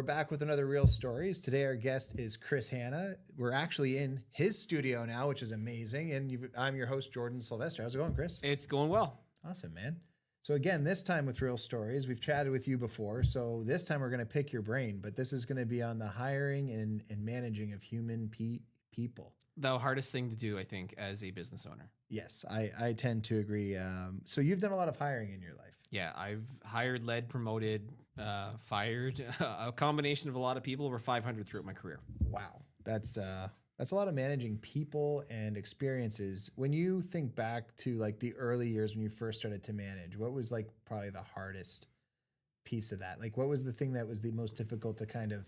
back with another Real Stories. Today our guest is Chris Hanna. We're actually in his studio now, which is amazing. And I'm your host, Jordan Silvester. How's it going, Chris? It's going well. Awesome, man. So again, this time with Real Stories, we've chatted with you before. So this time we're going to pick your brain, but this is going to be on the hiring and managing of human people. The hardest thing to do, I think, as a business owner. Yes, I tend to agree. So you've done a lot of hiring in your life. Yeah, I've hired, led, promoted, fired, a combination of a lot of people, over 500 throughout my career. Wow. That's a lot of managing people and experiences. When you think back to like the early years when you first started to manage, what was like probably the hardest piece of that? Like what was the thing that was the most difficult to kind of,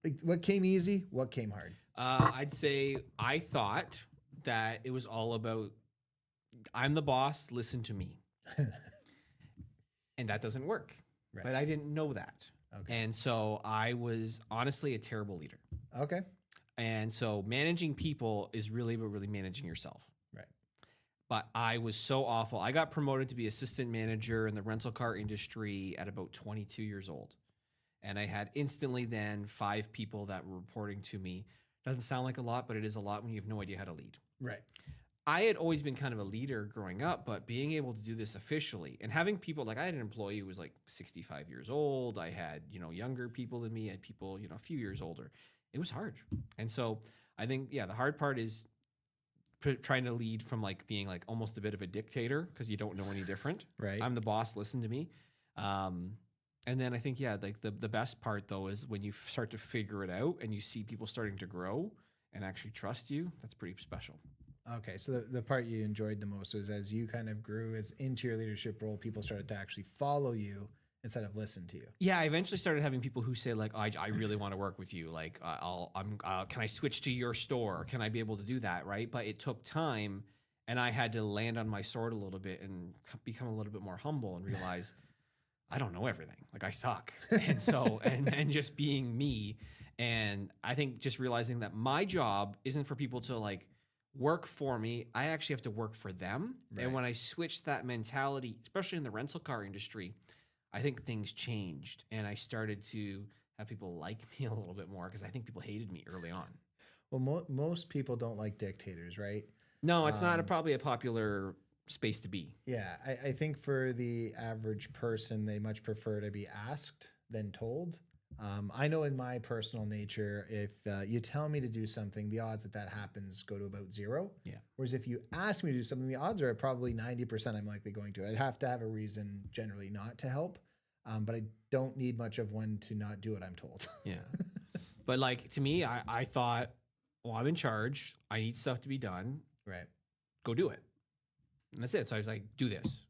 like what came easy? What came hard? I'd say I thought that it was all about, I'm the boss, listen to me. And that doesn't work. Right. But I didn't know that. Okay. And so I was honestly a terrible leader. Okay. And so managing people is really managing yourself. Right. But I was so awful. I got promoted to be assistant manager in the rental car industry at about 22 years old. And I had instantly then 5 people that were reporting to me. Doesn't sound like a lot, but it is a lot when you have no idea how to lead. Right. I had always been kind of a leader growing up, but being able to do this officially and having people, like I had an employee who was like 65 years old. I had, younger people than me. I had people, a few years older. It was hard. And so I think, the hard part is trying to lead from like being like almost a bit of a dictator because you don't know any different. Right. I'm the boss, listen to me. And then I think, like the best part though is when you start to figure it out and you see people starting to grow and actually trust you, that's pretty special. Okay, so the part you enjoyed the most was as you kind of grew as into your leadership role, people started to actually follow you instead of listen to you. Yeah, I eventually started having people who say like, I really want to work with you. Like, can I switch to your store? Can I be able to do that? Right, but it took time, and I had to land on my sword a little bit and become a little bit more humble and realize I don't know everything. Like I suck, and so and just being me, and I think just realizing that my job isn't for people to like work for me. I actually have to work for them. Right. And when I switched that mentality, especially in the rental car industry, I think things changed and I started to have people like me a little bit more because I think people hated me early on. Well, most people don't like dictators, right? No, it's not probably a popular space to be. Yeah, I think for the average person, they much prefer to be asked than told. I know in my personal nature, if you tell me to do something, the odds that happens go to about 0. Yeah. Whereas if you ask me to do something, the odds are probably 90% I'm likely going to. I'd have to have a reason generally not to help, but I don't need much of one to not do what I'm told. Yeah. But like to me, I thought, well, I'm in charge. I need stuff to be done. Right. Go do it. And that's it. So I was like, do this.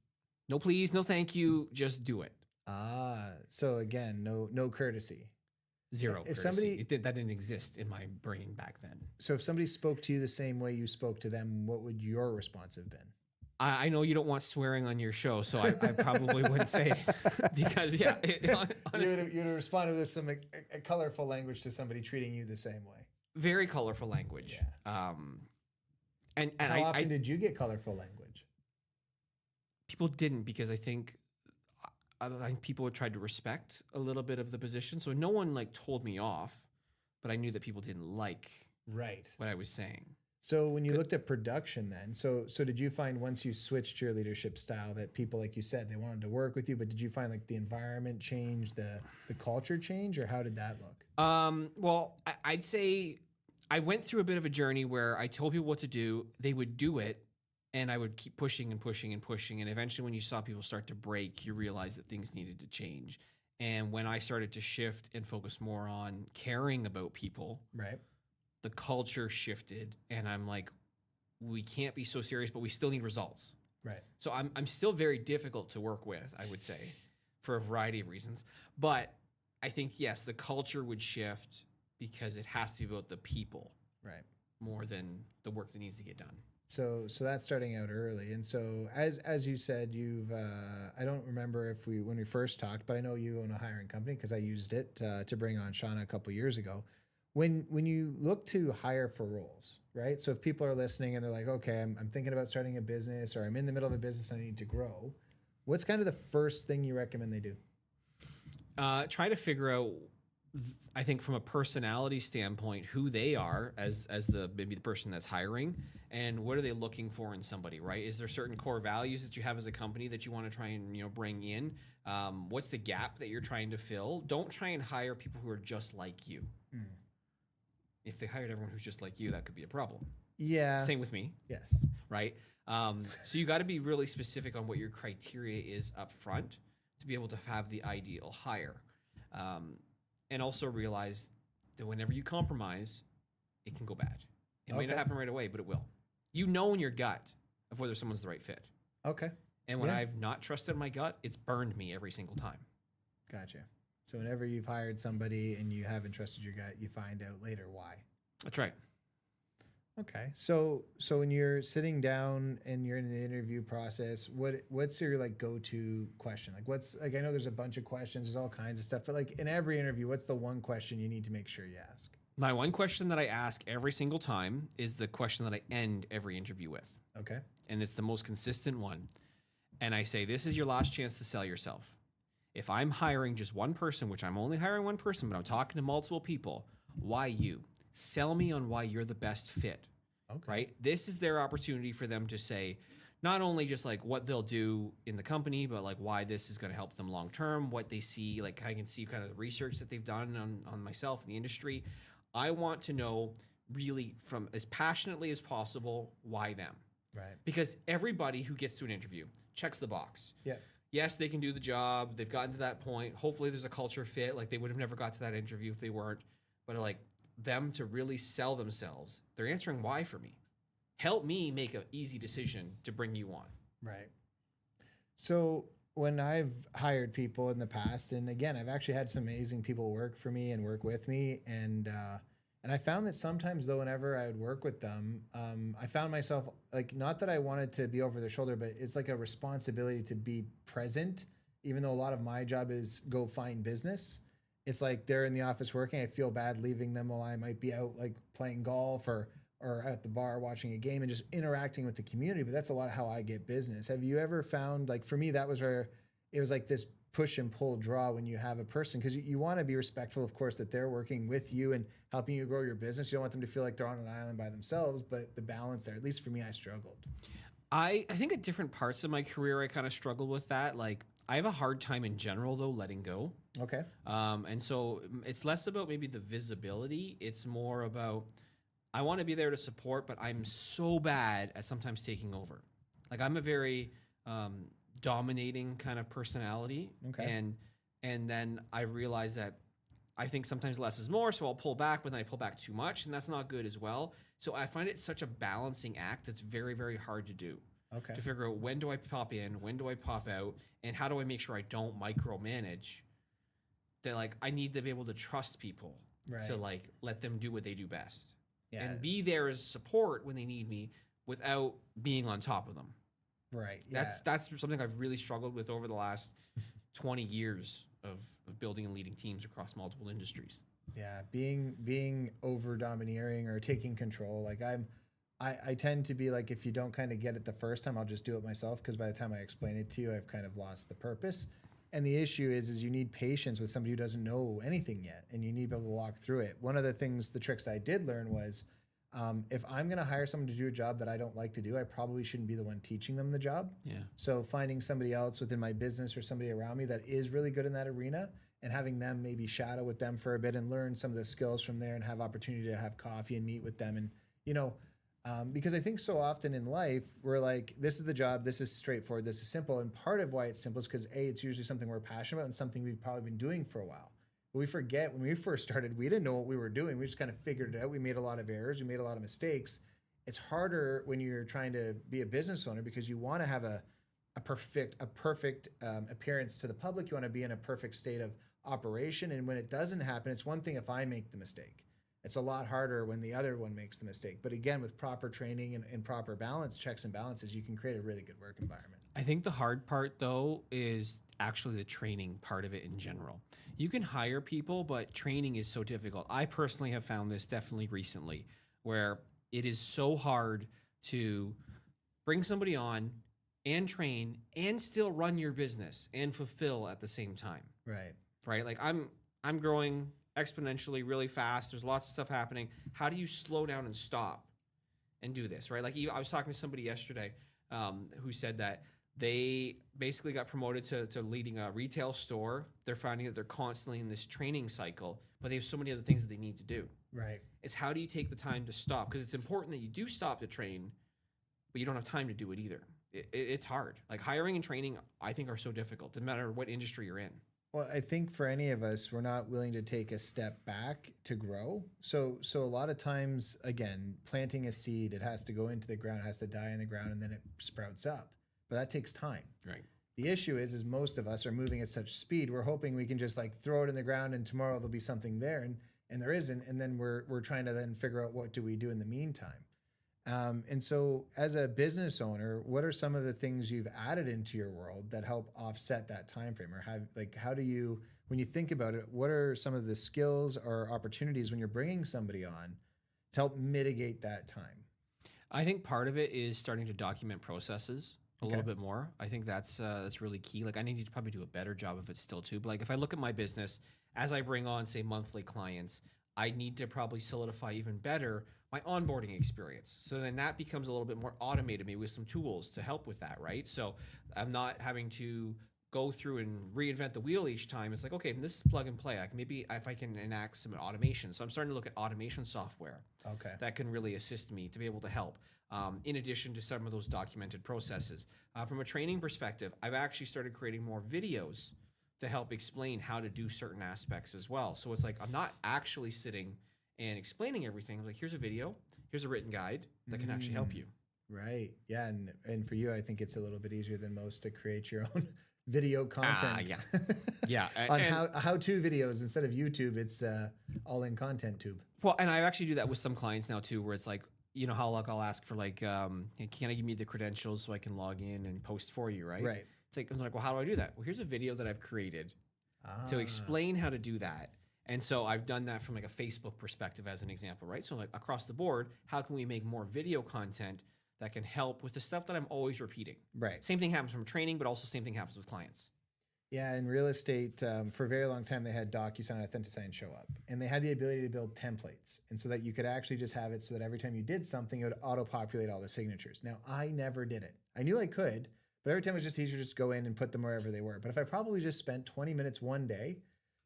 No, please. No, thank you. Just do it. So again, no courtesy. Zero if courtesy. Somebody that didn't exist in my brain back then. So if somebody spoke to you the same way you spoke to them, what would your response have been? I know you don't want swearing on your show, so I probably wouldn't say it because honestly, you'd respond with some a colorful language to somebody treating you the same way. Very colorful language. Yeah. And how often did you get colorful language? People didn't because I think people had tried to respect a little bit of the position. So no one like told me off, but I knew that people didn't like what I was saying. So when you looked at production then, so did you find once you switched your leadership style that people, like you said, they wanted to work with you, but did you find like the environment change, the culture change, or how did that look? Well, I'd say I went through a bit of a journey where I told people what to do, they would do it, and I would keep pushing and pushing and pushing. And eventually when you saw people start to break, you realized that things needed to change. And when I started to shift and focus more on caring about people, right, the culture shifted. And I'm like, we can't be so serious, but we still need results. Right. So I'm still very difficult to work with, I would say, for a variety of reasons. But I think, yes, the culture would shift because it has to be about the people, right, more than the work that needs to get done. So that's starting out early. And so as you said, you've I don't remember when we first talked, but I know you own a hiring company because I used it to bring on Shauna a couple years ago. When you look to hire for roles, right? So if people are listening and they're like, okay, I'm thinking about starting a business, or I'm in the middle of a business and I need to grow, what's kind of the first thing you recommend they do? Try to figure out I think from a personality standpoint, who they are as the maybe the person that's hiring, and what are they looking for in somebody, right? Is there certain core values that you have as a company that you want to try and bring in? What's the gap that you're trying to fill? Don't try and hire people who are just like you. Mm. If they hired everyone who's just like you, that could be a problem. Yeah. Same with me. Yes. Right. So you got to be really specific on what your criteria is up front to be able to have the ideal hire. And also realize that whenever you compromise, it can go bad. It might not happen right away, but it will. You know in your gut of whether someone's the right fit. Okay. And when I've not trusted my gut, it's burned me every single time. Gotcha. So whenever you've hired somebody and you haven't trusted your gut, you find out later why. That's right. Okay. So when you're sitting down and you're in the interview process, what's your like go-to question? Like what's like, I know there's a bunch of questions, there's all kinds of stuff, but like in every interview, what's the one question you need to make sure you ask? My one question that I ask every single time is the question that I end every interview with. Okay. And it's the most consistent one. And I say, this is your last chance to sell yourself. If I'm hiring just one person, which I'm only hiring one person, but I'm talking to multiple people, why you? Sell me on why you're the best fit. Okay. Right? This is their opportunity for them to say, not only just like what they'll do in the company, but like why this is going to help them long term, what they see, like I can see kind of the research that they've done on myself in the industry. I want to know really from as passionately as possible why them. Right. Because everybody who gets to an interview checks the box. Yeah. Yes, they can do the job. They've gotten to that point. Hopefully there's a culture fit. Like they would have never got to that interview if they weren't. But like them to really sell themselves, they're answering why for me. Help me make an easy decision to bring you on. Right. So when I've hired people in the past, and again, I've actually had some amazing people work for me and work with me, and I found that sometimes though, whenever I would work with them, I found myself like, not that I wanted to be over their shoulder, but it's like a responsibility to be present, even though a lot of my job is go find business. It's like they're in the office working. I feel bad leaving them while I might be out like playing golf or at the bar watching a game and just interacting with the community. But that's a lot of how I get business. Have you ever found, like for me, that was where it was like this push and pull draw when you have a person, because you want to be respectful, of course, that they're working with you and helping you grow your business. You don't want them to feel like they're on an island by themselves, but the balance there, at least for me, I struggled. I think at different parts of my career, I kind of struggled with that. Like I have a hard time in general though, letting go. Okay. And so it's less about maybe the visibility. It's more about, I want to be there to support, but I'm so bad at sometimes taking over. Like I'm a very dominating kind of personality. Okay. And then I realize that I think sometimes less is more, so I'll pull back, but then I pull back too much, and that's not good as well. So I find it such a balancing act that's very, very hard to do. Okay. To figure out when do I pop in, when do I pop out, and how do I make sure I don't micromanage. That like I need to be able to trust people to like let them do what they do best. Yeah. And be there as support when they need me without being on top of them. Right. Yeah. That's something I've really struggled with over the last 20 years of building and leading teams across multiple industries. Yeah, being over domineering or taking control. Like I tend to be like, if you don't kind of get it the first time, I'll just do it myself, because by the time I explain it to you, I've kind of lost the purpose. And the issue is you need patience with somebody who doesn't know anything yet, and you need to be able to walk through it. One of the things, the tricks I did learn was, if I'm going to hire someone to do a job that I don't like to do, I probably shouldn't be the one teaching them the job. Yeah. So finding somebody else within my business or somebody around me that is really good in that arena, and having them maybe shadow with them for a bit and learn some of the skills from there, and have opportunity to have coffee and meet with them. And, because I think so often in life, we're like, this is the job, this is straightforward, this is simple. And part of why it's simple is because it's usually something we're passionate about and something we've probably been doing for a while. But we forget when we first started, we didn't know what we were doing. We just kind of figured it out. We made a lot of errors. We made a lot of mistakes. It's harder when you're trying to be a business owner, because you want to have a perfect appearance to the public. You want to be in a perfect state of operation. And when it doesn't happen, it's one thing if I make the mistake. It's a lot harder when the other one makes the mistake. But again, with proper training and proper balance, checks and balances, you can create a really good work environment. I think the hard part, though, is actually the training part of it in general. You can hire people, but training is so difficult. I personally have found this definitely recently, where it is so hard to bring somebody on and train and still run your business and fulfill at the same time. Right. Right? Like I'm growing exponentially, really fast. There's lots of stuff happening. How do you slow down and stop and do this, right? Like I was talking to somebody yesterday who said that they basically got promoted to leading a retail store. They're finding that they're constantly in this training cycle, but they have so many other things that they need to do. Right. It's how do you take the time to stop? Because it's important that you do stop to train, but you don't have time to do it either. It's hard. Like hiring and training, I think, are so difficult, no matter what industry you're in. Well, I think for any of us, we're not willing to take a step back to grow. So a lot of times, again, planting a seed, it has to go into the ground, it has to die in the ground, and then it sprouts up. But that takes time. Right. The issue is most of us are moving at such speed. We're hoping we can just like throw it in the ground and tomorrow there'll be something there, and there isn't. And then we're trying to then figure out what do we do in the meantime. And so as a business owner, what are some of the things you've added into your world that help offset that time frame? Or how do you, when you think about it, what are some of the skills or opportunities when you're bringing somebody on to help mitigate that time? I think part of it is starting to document processes a little bit more. I think that's really key. Like I need to probably do a better job of it still too. But like if I look at my business, as I bring on, say, monthly clients, I need to probably solidify even better my onboarding experience. So then that becomes a little bit more automated, maybe with some tools to help with that, right? So I'm not having to go through and reinvent the wheel each time. It's like, okay, this is plug and play. Maybe if I can enact some automation. So I'm starting to look at automation software that can really assist me to be able to help. In addition to some of those documented processes. From a training perspective, I've actually started creating more videos to help explain how to do certain aspects as well. So it's like, I'm not actually sitting and explaining everything. I'm like, here's a video, here's a written guide that can actually help you. Right. Yeah. And for you, I think it's a little bit easier than most to create your own video content. Yeah. On how-to videos instead of YouTube, it's all in content tube. Well, and I actually do that with some clients now too, where it's like, you know how like I'll ask for like, hey, can I give me the credentials so I can log in and post for you, right? Right. It's like, I'm like, well, how do I do that? Well, here's a video that I've created to explain how to do that. And so I've done that from like a Facebook perspective as an example, right? So like across the board, how can we make more video content that can help with the stuff that I'm always repeating? Right. Same thing happens from training, but also same thing happens with clients. Yeah, in real estate, for a very long time, they had DocuSign, AuthentiSign show up. And they had the ability to build templates. And so that you could actually just have it so that every time you did something, it would auto-populate all the signatures. Now, I never did it. I knew I could, but every time it was just easier to just go in and put them wherever they were. But if I probably just spent 20 minutes one day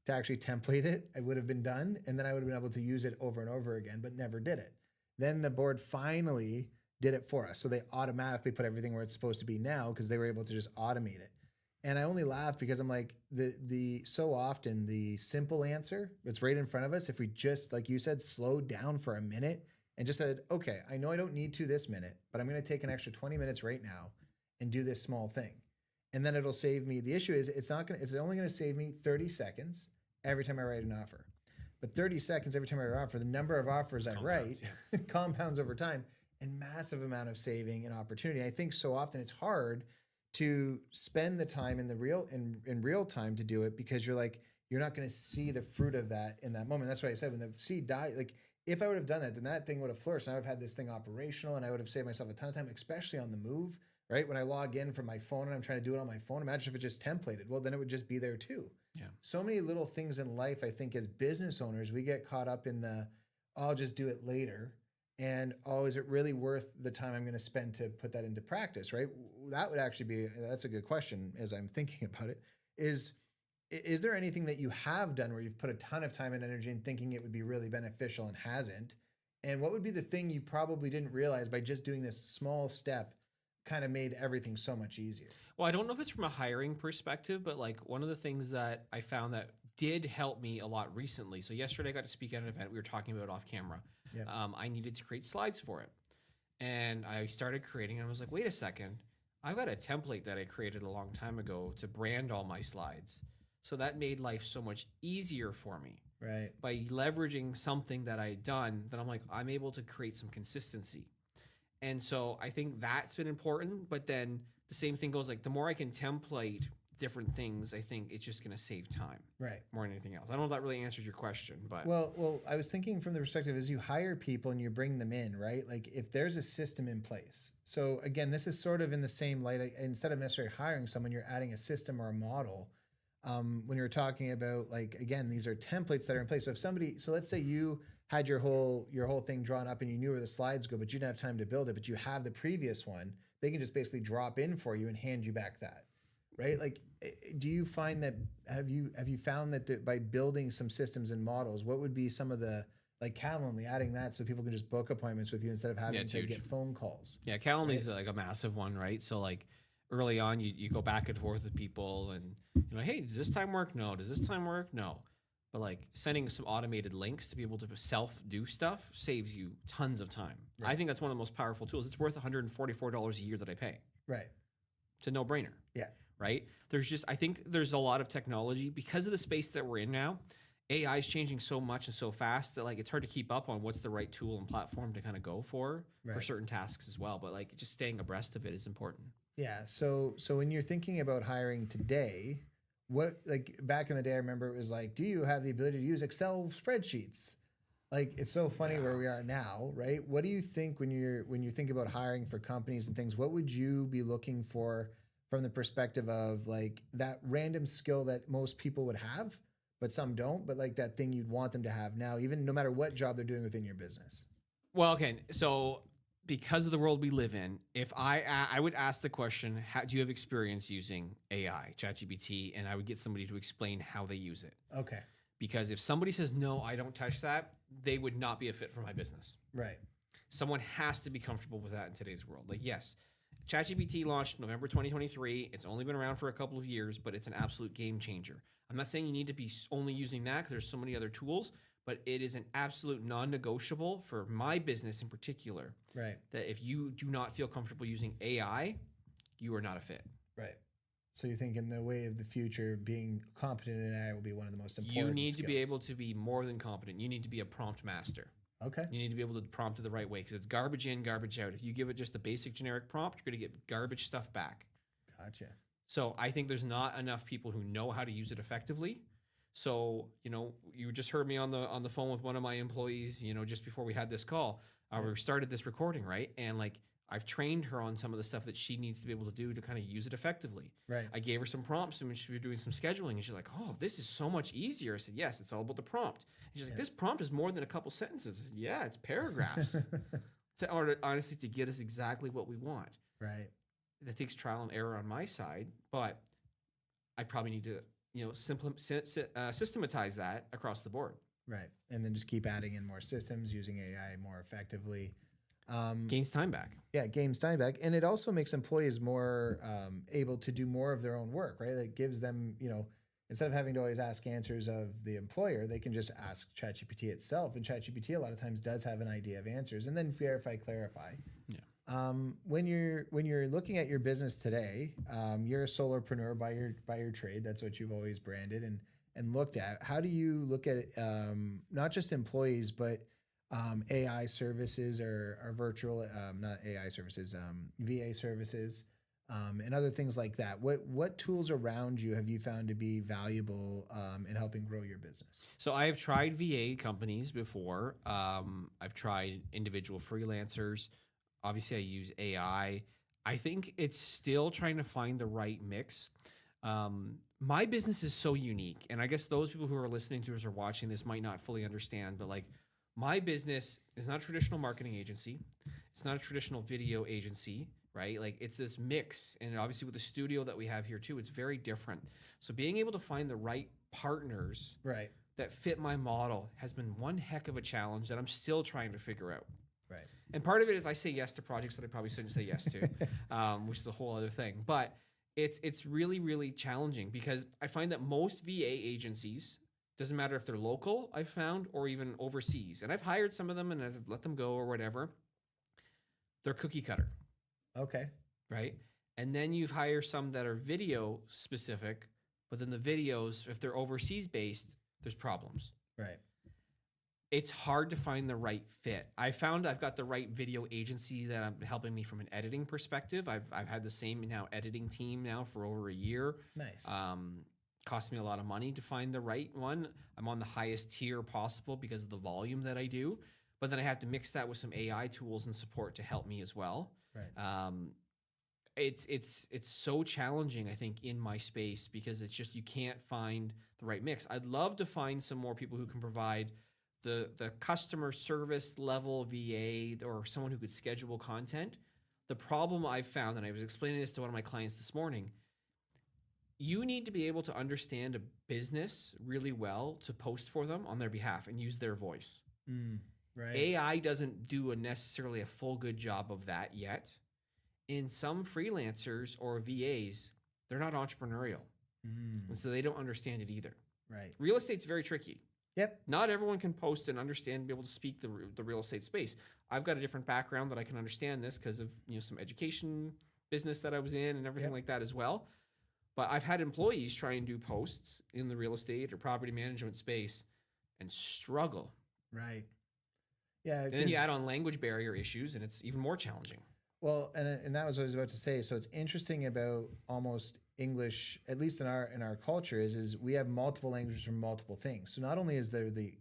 to actually template it, I would have been done. And then I would have been able to use it over and over again, but never did it. Then the board finally did it for us. So they automatically put everything where it's supposed to be now because they were able to just automate it. And I only laugh because I'm like, so often the simple answer that's right in front of us, if we just, like you said, slowed down for a minute and just said, okay, I know I don't need to this minute, but I'm going to take an extra 20 minutes right now and do this small thing. And then it'll save me. The issue is it's only going to save me 30 seconds every time I write an offer. But 30 seconds every time I write an offer, the number of offers I write compounds over time and massive amount of saving and opportunity. I think so often it's hard to spend the time in real time to do it because you're not going to see the fruit of that in that moment. That's why I said when the seed died, like if I would have done that, then that thing would have flourished and I would have had this thing operational and I would have saved myself a ton of time, especially on the move, right? When I log in from my phone and I'm trying to do it on my phone, imagine if it just templated. Well, then it would just be there too. Yeah. So many little things in life, I think as business owners, we get caught up in I'll just do it later. And is it really worth the time I'm going to spend to put that into practice, right? That would actually that's a good question as I'm thinking about it. Is there anything that you have done where you've put a ton of time and energy in thinking it would be really beneficial and hasn't? And what would be the thing you probably didn't realize by just doing this small step kind of made everything so much easier? Well, I don't know if it's from a hiring perspective, but like one of the things that I found that did help me a lot recently. So yesterday I got to speak at an event. We were talking about off camera. Yeah. I needed to create slides for it. And I started creating, and I was like, wait a second. I've got a template that I created a long time ago to brand all my slides. So that made life so much easier for me. Right. By leveraging something that I'd done, that I'm like, I'm able to create some consistency. And so I think that's been important. But then the same thing goes, like the more I can template different things, I think it's just going to save time, right? More than anything else. I don't know if that really answers your question, but well, I was thinking from the perspective as you hire people and you bring them in, right? Like if there's a system in place. So again, this is sort of in the same light. Instead of necessarily hiring someone, you're adding a system or a model when you're talking about, like, again, these are templates that are in place. So if somebody, so let's say you had your whole thing drawn up and you knew where the slides go, but you didn't have time to build it, but you have the previous one, they can just basically drop in for you and hand you back that, right? Like, do you find that, have you found that by building some systems and models, what would be some of the, like Calendly, adding that so people can just book appointments with you instead of having to get phone calls? Yeah, Calendly's like a massive one, right? So like early on, you go back and forth with people and hey, does this time work? No. Does this time work? No. But like sending some automated links to be able to self-do stuff saves you tons of time. Right. I think that's one of the most powerful tools. It's worth $144 a year that I pay. Right. It's a no-brainer. Yeah. Right? I think there's a lot of technology because of the space that we're in now. AI is changing so much and so fast that like it's hard to keep up on what's the right tool and platform to kind of go for certain tasks as well. But like just staying abreast of it is important. Yeah. So when you're thinking about hiring today, what, like back in the day, I remember it was like, do you have the ability to use Excel spreadsheets? Like, it's so funny where we are now, right? What do you think when you think about hiring for companies and things, what would you be looking for from the perspective of like that random skill that most people would have, but some don't, but like that thing you'd want them to have now, even no matter what job they're doing within your business? Well, okay. So because of the world we live in, if I would ask the question, do you have experience using AI, ChatGPT, and I would get somebody to explain how they use it. Okay. Because if somebody says, no, I don't touch that, they would not be a fit for my business. Right. Someone has to be comfortable with that in today's world. Like, yes, ChatGPT launched November 2023. It's only been around for a couple of years, but it's an absolute game changer. I'm not saying you need to be only using that because there's so many other tools, but it is an absolute non-negotiable for my business in particular. Right. That if you do not feel comfortable using AI, you are not a fit. Right. So you think in the way of the future, being competent in AI will be one of the most important You need skills. to be able to be more than competent. You need to be a prompt master. Okay. You need to be able to prompt it the right way because it's garbage in, garbage out. If you give it just a basic generic prompt, you're going to get garbage stuff back. Gotcha. So I think there's not enough people who know how to use it effectively. So, you just heard me on the phone with one of my employees, just before we had this call. We started this recording, right? And like I've trained her on some of the stuff that she needs to be able to do to kind of use it effectively. Right. I gave her some prompts and when she was doing some scheduling and she's like, oh, this is so much easier. I said, yes, it's all about the prompt. And she's like, this prompt is more than a couple sentences. I said, yeah, it's paragraphs. Honestly, to get us exactly what we want. Right. That takes trial and error on my side, but I probably need to, systematize that across the board. Right. And then just keep adding in more systems, using AI more effectively. Gains time back. Yeah, gains time back. And it also makes employees more able to do more of their own work, right? It gives them, instead of having to always ask answers of the employer, they can just ask ChatGPT itself. And ChatGPT a lot of times does have an idea of answers and then verify, clarify. Yeah. When you're looking at your business today, you're a solopreneur by your trade. That's what you've always branded and looked at. How do you look at not just employees, but AI services or virtual, not AI services, VA services, and other things like that? What tools around you have you found to be valuable in helping grow your business? So I have tried VA companies before. I've tried individual freelancers. Obviously, I use AI. I think it's still trying to find the right mix. My business is so unique, and I guess those people who are listening to us or watching this might not fully understand, but like my business is not a traditional marketing agency. It's not a traditional video agency, right? Like it's this mix, and obviously with the studio that we have here too, it's very different. So being able to find the right partners that fit my model has been one heck of a challenge that I'm still trying to figure out. Right. And part of it is I say yes to projects that I probably shouldn't say yes to, which is a whole other thing. But it's really, really challenging because I find that most VA agencies, doesn't matter if they're local, I've found, or even overseas. And I've hired some of them and I've let them go or whatever. They're cookie cutter. Okay. Right? And then you hire some that are video specific, but then the videos, if they're overseas based, there's problems. Right. It's hard to find the right fit. I found I've got the right video agency that I'm helping me from an editing perspective. I've had the same editing team now for over a year. Nice. Cost me a lot of money to find the right one. I'm on the highest tier possible because of the volume that I do. But then I have to mix that with some AI tools and support to help me as well. Right. It's so challenging, I think, in my space because it's just you can't find the right mix. I'd love to find some more people who can provide the customer service level VA or someone who could schedule content. The problem I've found, and I was explaining this to one of my clients this morning, you need to be able to understand a business really well to post for them on their behalf and use their voice. Right. AI doesn't do necessarily a full good job of that yet. In some freelancers or VAs, they're not entrepreneurial. And so they don't understand it either. Right. Real estate's very tricky. Yep. Not everyone can post and understand and be able to speak the real estate space. I've got a different background that I can understand this because of some education business that I was in and everything like that as well. But I've had employees try and do posts in the real estate or property management space and struggle. Right. Yeah. And then you add on language barrier issues and it's even more challenging. Well, and that was what I was about to say. So it's interesting about almost English, at least in our culture, is we have multiple languages for multiple things. So not only is there the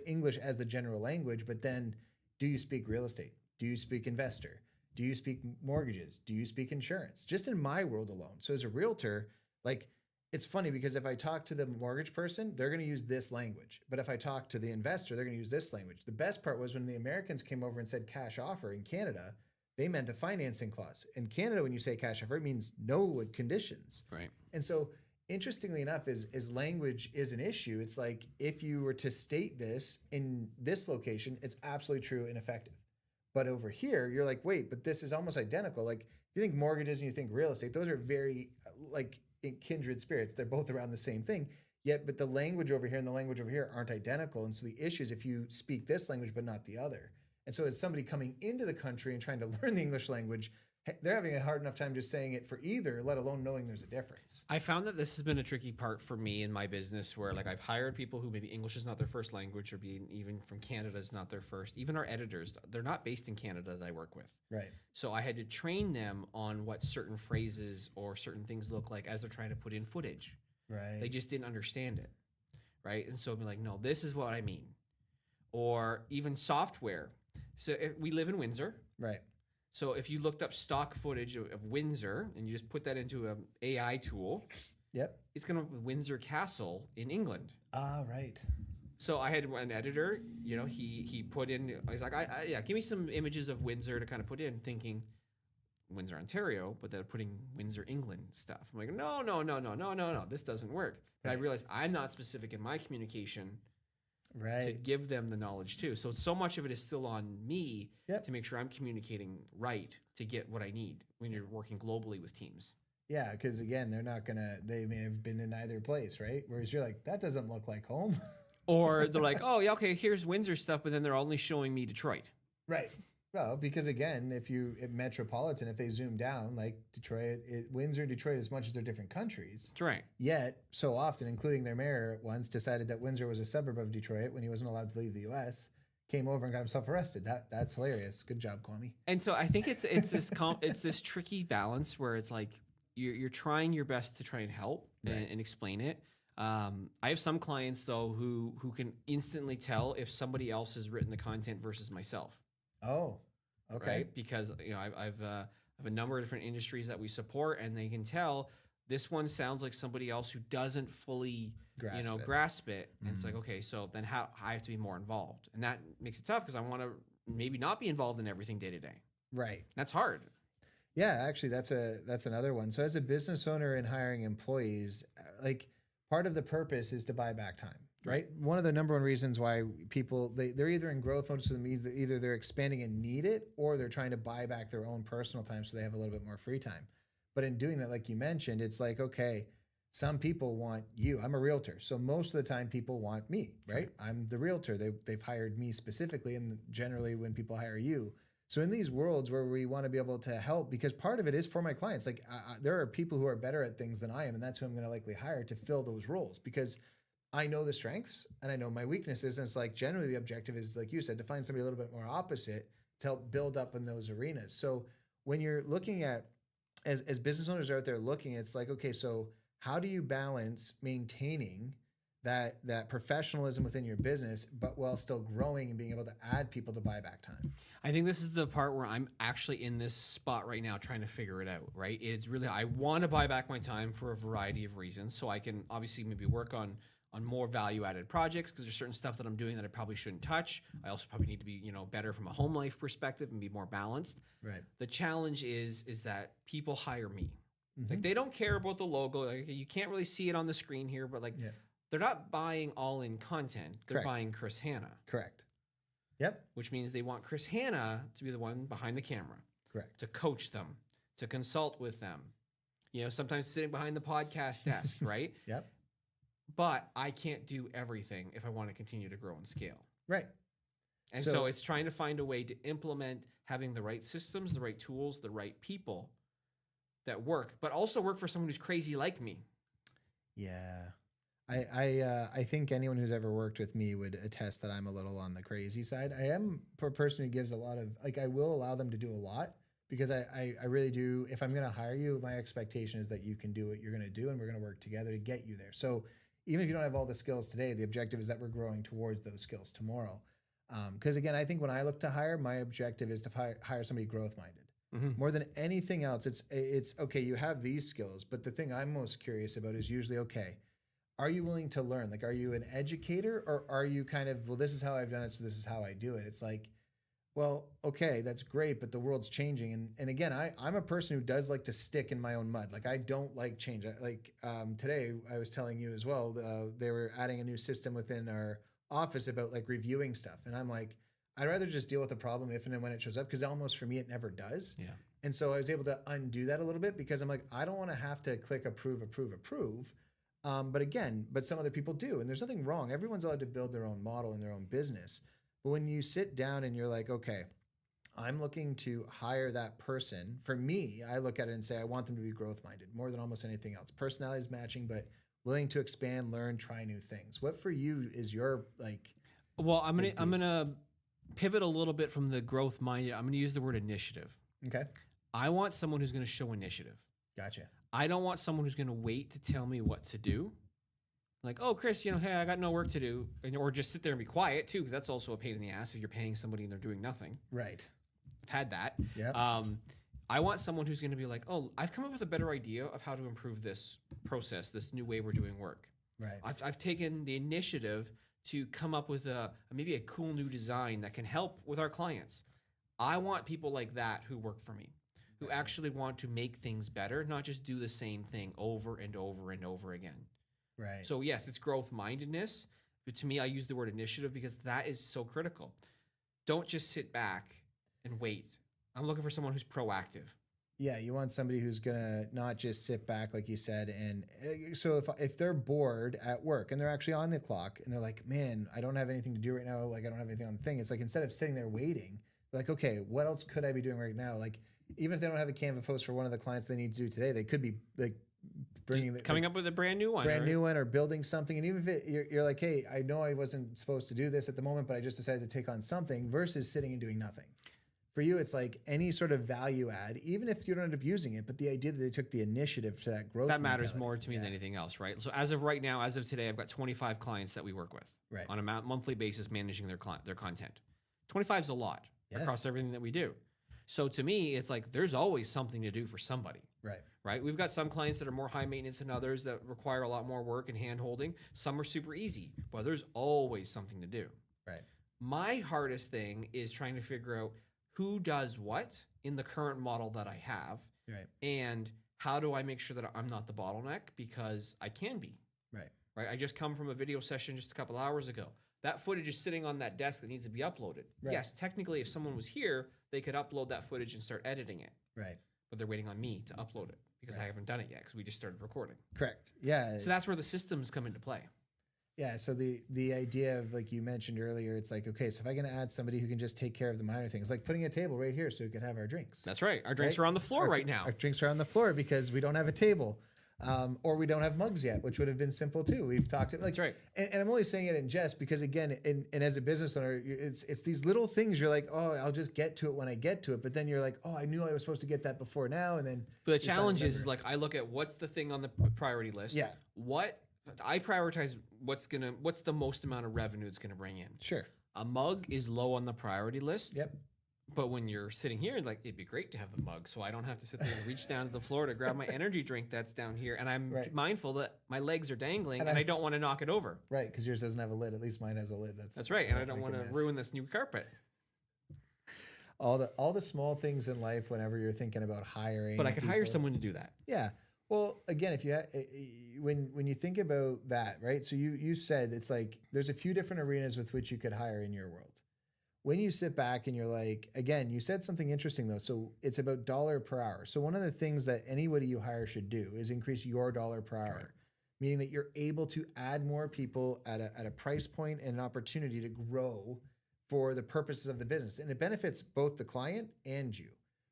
English as the general language, but then do you speak real estate? Do you speak investor? Do you speak mortgages? Do you speak insurance? Just in my world alone. So as a realtor, like it's funny because if I talk to the mortgage person, they're going to use this language. But if I talk to the investor, they're going to use this language. The best part was when the Americans came over and said cash offer in Canada, they meant a financing clause. In Canada, when you say cash offer, it means no conditions. Right. And so interestingly enough, is language is an issue. It's like if you were to state this in this location, it's absolutely true and effective. But over here, you're like, wait, but this is almost identical. Like you think mortgages and you think real estate, those are very like kindred spirits. They're both around the same thing. Yet, but the language over here and the language over here aren't identical. And so the issue is if you speak this language but not the other. And so as somebody coming into the country and trying to learn the English language, they're having a hard enough time just saying it for either, let alone knowing there's a difference. I found that this has been a tricky part for me in my business where like I've hired people who maybe English is not their first language or being even from Canada is not their first. Even our editors, they're not based in Canada that I work with. Right. So I had to train them on what certain phrases or certain things look like as they're trying to put in footage. Right. They just didn't understand it. Right. And so I'd be like, no, this is what I mean. Or even software. So we live in Windsor. Right. So if you looked up stock footage of Windsor and you just put that into an AI tool, yep, it's going to Windsor Castle in England. Ah, right. So I had an editor, he put in, he's like, yeah, give me some images of Windsor to kind of put in, thinking Windsor, Ontario, but they're putting Windsor, England stuff. I'm like, no, this doesn't work. But I realized I'm not specific in my communication. Right. To give them the knowledge too. So much of it is still on me to make sure I'm communicating right to get what I need when you're working globally with teams. Yeah, because again, they may have been in either place, right? Whereas you're like, that doesn't look like home. Or they're like, oh, yeah, okay, here's Windsor stuff, but then they're only showing me Detroit. Right. Well, because again, metropolitan, if they zoom down, like Detroit, Windsor and Detroit, as much as they're different countries. That's right. Yet, so often, including their mayor once decided that Windsor was a suburb of Detroit when he wasn't allowed to leave the U.S., came over and got himself arrested. That's hilarious. Good job, Kwame. And so I think it's this tricky balance where it's like you're trying your best to try and help and explain it. I have some clients, though, who can instantly tell if somebody else has written the content versus myself. Oh, okay. Right? Because I've a number of different industries that we support, and they can tell this one sounds like somebody else who doesn't fully grasp it. And it's like, okay, so then how I have to be more involved, and that makes it tough because I want to maybe not be involved in everything day to day. Right. That's hard. Yeah, actually, that's another one. So as a business owner and hiring employees, like part of the purpose is to buy back time. Right. One of the number one reasons why people, they're either in growth mode, so either they're expanding and need it, or they're trying to buy back their own personal time so they have a little bit more free time. But in doing that, like you mentioned, it's like, okay, some people want you. I'm a realtor. So most of the time people want me, right? I'm the realtor. They've hired me specifically, and generally when people hire you. So in these worlds where we want to be able to help, because part of it is for my clients, like there are people who are better at things than I am, and that's who I'm going to likely hire to fill those roles because I know the strengths and I know my weaknesses. And it's like generally the objective is, like you said, to find somebody a little bit more opposite to help build up in those arenas. So when you're looking at, as business owners are out there looking, it's like, okay, so how do you balance maintaining that professionalism within your business, but while still growing and being able to add people to buy back time. I think this is the part where I'm actually in this spot right now trying to figure it out, right? It's really, I want to buy back my time for a variety of reasons. So I can obviously maybe work on more value added projects, because there's certain stuff that I'm doing that I probably shouldn't touch. I also probably need to be, better from a home life perspective and be more balanced. Right. The challenge is that people hire me. Mm-hmm. Like, they don't care about the logo. Like, you can't really see it on the screen here, but like, they're not buying all in content. They're buying Chris Hanna. Correct. Yep. Which means they want Chris Hanna to be the one behind the camera. Correct. To coach them, to consult with them, sometimes sitting behind the podcast desk, right? Yep. But I can't do everything if I want to continue to grow and scale. Right. And so it's trying to find a way to implement having the right systems, the right tools, the right people that work, but also work for someone who's crazy like me. Yeah. I think anyone who's ever worked with me would attest that I'm a little on the crazy side. I am a person who gives a lot of, I will allow them to do a lot, because I really do. If I'm going to hire you, my expectation is that you can do what you're going to do, and we're going to work together to get you there. So even if you don't have all the skills today, the objective is that we're growing towards those skills tomorrow. Because again, I think when I look to hire, my objective is to hire somebody growth minded. Mm-hmm. More than anything else, it's okay, you have these skills, but the thing I'm most curious about is usually, okay, are you willing to learn? Like, are you an educator, or are you kind of, well, this is how I've done it, so this is how I do it? It's like, well, okay, that's great, but the world's changing. And again, I'm a person who does like to stick in my own mud. Like, I don't like change. Today, I was telling you as well, they were adding a new system within our office about like reviewing stuff. And I'm like, I'd rather just deal with the problem if and when it shows up, because almost for me, it never does. Yeah. And so I was able to undo that a little bit, because I'm like, I don't want to have to click approve. But some other people do. And there's nothing wrong. Everyone's allowed to build their own model and their own business. But when you sit down and you're like, okay, I'm looking to hire that person. For me, I look at it and say, I want them to be growth minded more than almost anything else. Personality is matching, but willing to expand, learn, try new things. What for you is your like? Well, I'm gonna pivot a little bit from the growth minded. I'm gonna use the word initiative. Okay. I want someone who's gonna show initiative. Gotcha. I don't want someone who's gonna wait to tell me what to do. Like, oh, Chris, hey, I got no work to do. Or just sit there and be quiet, too, because that's also a pain in the ass if you're paying somebody and they're doing nothing. Right. I've had that. Yeah. I want someone who's going to be like, oh, I've come up with a better idea of how to improve this process, this new way we're doing work. Right. I've taken the initiative to come up with maybe a cool new design that can help with our clients. I want people like that who work for me, who actually want to make things better, not just do the same thing over and over and over again. Right. So yes, it's growth mindedness, but to me, I use the word initiative because that is so critical. Don't just sit back and wait. I'm looking for someone who's proactive. Yeah, you want somebody who's gonna not just sit back, like you said. And so if they're bored at work and they're actually on the clock and they're like, man, I don't have anything to do right now. Like, I don't have anything on the thing. It's like, instead of sitting there waiting, they're like, okay, what else could I be doing right now? Like, even if they don't have a Canva post for one of the clients they need to do today, they could be like coming up with a brand new one, or building something. And even if you're like, hey, I know I wasn't supposed to do this at the moment, but I just decided to take on something, versus sitting and doing nothing. For you, it's like any sort of value add, even if you don't end up using it, but the idea that they took the initiative to that growth. That matters more to me than anything else, right? So as of right now, as of today, I've got 25 clients that we work with on a monthly basis, managing their content. 25 is a lot across everything that we do. So to me, it's like there's always something to do for somebody. Right. We've got some clients that are more high maintenance than others that require a lot more work and hand holding. Some are super easy, but there's always something to do. Right. My hardest thing is trying to figure out who does what in the current model that I have. Right. And how do I make sure that I'm not the bottleneck, because I can be. Right. I just come from a video session just a couple hours ago. That footage is sitting on that desk that needs to be uploaded. Right. Yes, technically, if someone was here, they could upload that footage and start editing it. Right. But they're waiting on me to upload it because I haven't done it yet, because we just started recording. Correct. Yeah. So that's where the systems come into play. Yeah. So the idea of, like you mentioned earlier, it's like, okay, so if I can add somebody who can just take care of the minor things, like putting a table right here so we can have our drinks. That's right. Our drinks are on the floor right now. Our drinks are on the floor because we don't have a table. Or we don't have mugs yet, which would have been simple too. We've talked like, that's right. And I'm only saying it in jest because, again, and as a business owner, it's these little things. You're like, oh, I'll just get to it when I get to it. But then you're like, oh, I knew I was supposed to get that before now. And then, but the challenge is like, I look at what's the thing on the priority list. Yeah. What I prioritize what's the most amount of revenue it's gonna bring in. Sure. A mug is low on the priority list. Yep. But when you're sitting here, like, it'd be great to have the mug, so I don't have to sit there and reach down to the floor to grab my energy drink that's down here. And I'm mindful that my legs are dangling, and I don't want to knock it over. Right, because yours doesn't have a lid. At least mine has a lid. That's right, and I don't want to ruin this new carpet. All the small things in life. Whenever you're thinking about hiring, but I could hire someone to do that. Yeah. Well, again, if you when you think about that, right? So you said it's like there's a few different arenas with which you could hire in your world. When you sit back and you're like, again, you said something interesting though. So it's about dollar per hour. So one of the things that anybody you hire should do is increase your dollar per hour, Right. meaning that you're able to add more people at a price point and an opportunity to grow for the purposes of the business. And it benefits both the client and you,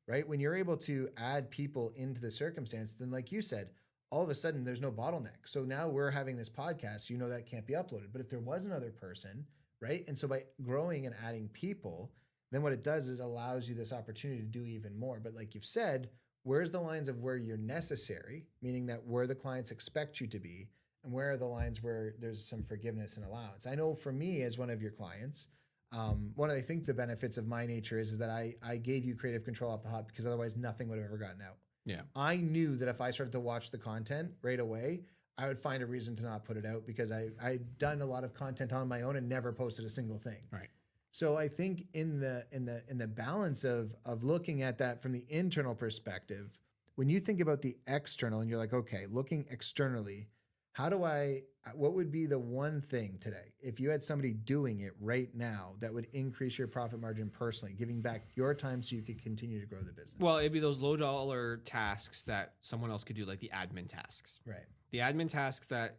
right? When you're able to add people into the circumstance, then like you said, all of a sudden there's no bottleneck. So now we're having this podcast, you know, that can't be uploaded. But if there was another person, right? And so by growing and adding people, then what it does is it allows you this opportunity to do even more. But like you've said, where's the lines of where you're necessary, meaning that where the clients expect you to be, and where are the lines where there's some forgiveness and allowance? I know for me as one of your clients, one of I think the benefits of my nature is that I gave you creative control off the hop because otherwise nothing would have ever gotten out. Yeah. I knew that if I started to watch the content right away, I would find a reason to not put it out because I'd done a lot of content on my own and never posted a single thing. Right. So I think in the balance of looking at that from the internal perspective, when you think about the external and you're like, okay, looking externally, what would be the one thing today, if you had somebody doing it right now that would increase your profit margin personally, giving back your time so you could continue to grow the business? Well, it'd be those low dollar tasks that someone else could do, like the admin tasks. Right. The admin tasks that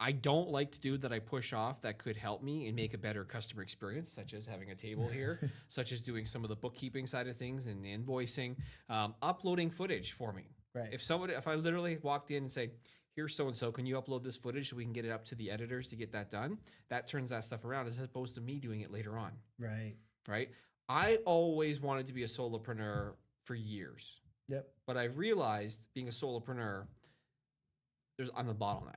I don't like to do that I push off that could help me and make a better customer experience, such as having a table here, such as doing some of the bookkeeping side of things and the invoicing, uploading footage for me. Right. If I literally walked in and say, here's so-and-so, can you upload this footage so we can get it up to the editors to get that done? That turns that stuff around as opposed to me doing it later on. Right. Right. I always wanted to be a solopreneur for years. Yep. But I've realized being a solopreneur, I'm a bottleneck.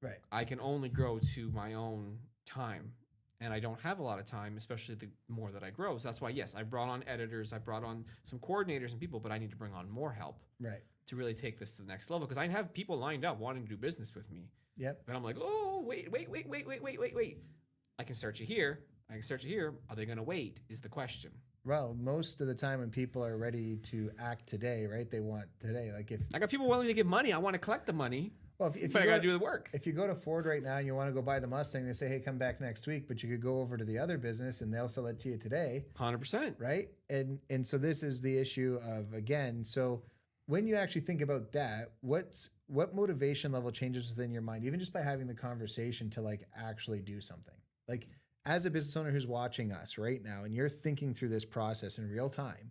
Right. I can only grow to my own time, and I don't have a lot of time, especially the more that I grow. So that's why, yes, I brought on editors, I brought on some coordinators and people, but I need to bring on more help. Right. To really take this to the next level, because I have people lined up wanting to do business with me. Yep. But I'm like, oh, wait. I can start you here. Are they going to wait is the question. Well, most of the time when people are ready to act today, right? They want today. Like if I got people willing to give money, I want to collect the money. Well, if but I got to do the work. If you go to Ford right now and you want to go buy the Mustang, they say, hey, come back next week. But you could go over to the other business and they'll sell it to you today. 100%. Right. And so this is the issue of, again, so when you actually think about that, what motivation level changes within your mind, even just by having the conversation to like actually do something? Like as a business owner who's watching us right now and you're thinking through this process in real time,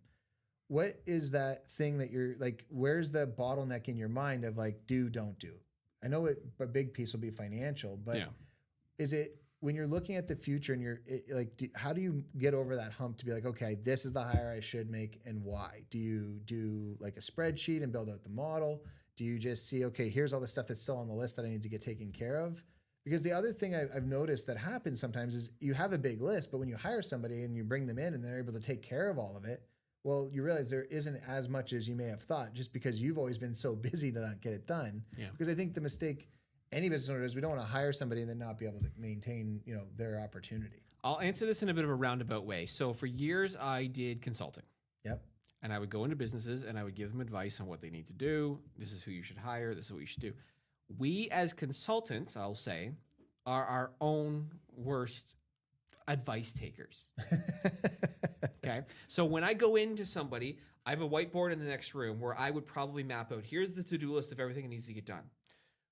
what is that thing that you're like, where's the bottleneck in your mind of like, do, don't do? I know a big piece will be financial, but is it when you're looking at the future and how do you get over that hump to be like, okay, this is the hire I should make and why? Do you do like a spreadsheet and build out the model? Do you just see, okay, here's all the stuff that's still on the list that I need to get taken care of? Because the other thing I've noticed that happens sometimes is you have a big list, but when you hire somebody and you bring them in and they're able to take care of all of it, well, you realize there isn't as much as you may have thought just because you've always been so busy to not get it done. Yeah. Because I think the mistake any business owner does, we don't want to hire somebody and then not be able to maintain, their opportunity. I'll answer this in a bit of a roundabout way. So for years, I did consulting. Yep. And I would go into businesses and I would give them advice on what they need to do. This is who you should hire. This is what you should do. We as consultants, I'll say, are our own worst advice takers. Okay. So when I go into somebody, I have a whiteboard in the next room where I would probably map out, here's the to-do list of everything that needs to get done.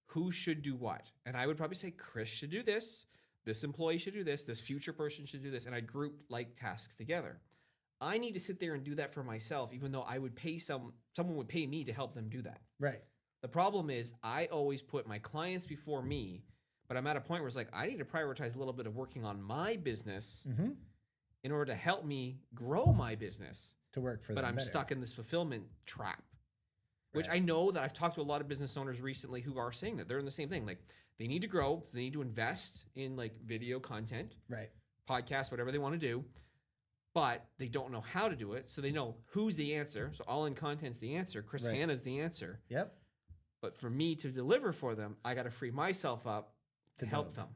Who should do what? And I would probably say, Chris should do this. This employee should do this. This future person should do this. And I'd group like tasks together. I need to sit there and do that for myself, even though I would pay someone would pay me to help them do that. Right. The problem is I always put my clients before me, but I'm at a point where it's like, I need to prioritize a little bit of working on my business in order to help me grow my business. To work for them But I'm better. stuck in this fulfillment trap which I know that I've talked to a lot of business owners recently who are saying that they're in the same thing. Like they need to grow, they need to invest in like video content, Right. podcasts, whatever they want to do, but they don't know how to do it. So they know who's the answer. So All In Content's the answer. Chris Hanna's the answer. Yep. But for me to deliver for them, I got to free myself up to help them.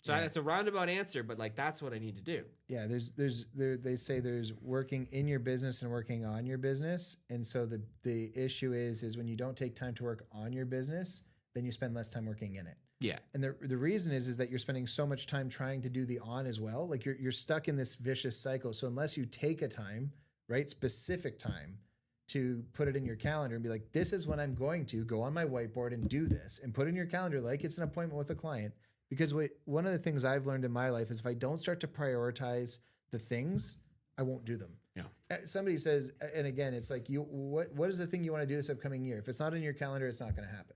So that's a roundabout answer, but like that's what I need to do. Yeah, they say there's working in your business and working on your business. And so the issue is when you don't take time to work on your business, then you spend less time working in it. Yeah. And the reason is that you're spending so much time trying to do the on as well. Like you're stuck in this vicious cycle. So unless you take a time, right, specific time to put it in your calendar and be like, this is when I'm going to go on my whiteboard and do this, and put in your calendar like it's an appointment with a client. Because one of the things I've learned in my life is if I don't start to prioritize the things, I won't do them. Yeah. Somebody says, and again, it's like, what is the thing you want to do this upcoming year? If it's not in your calendar, it's not going to happen.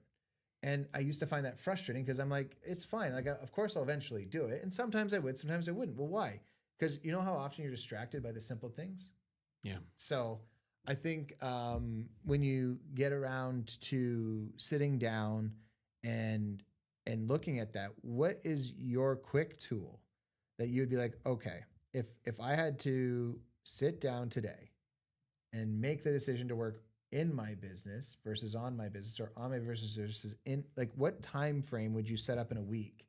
And I used to find that frustrating because I'm like, it's fine. Like, of course, I'll eventually do it. And sometimes I would, sometimes I wouldn't. Well, why? Because you know how often you're distracted by the simple things? Yeah. So I think when you get around to sitting down and looking at that, what is your quick tool that you would be like, okay, if I had to sit down today and make the decision to work in my business versus on my business, or on my business versus in, like, what time frame would you set up in a week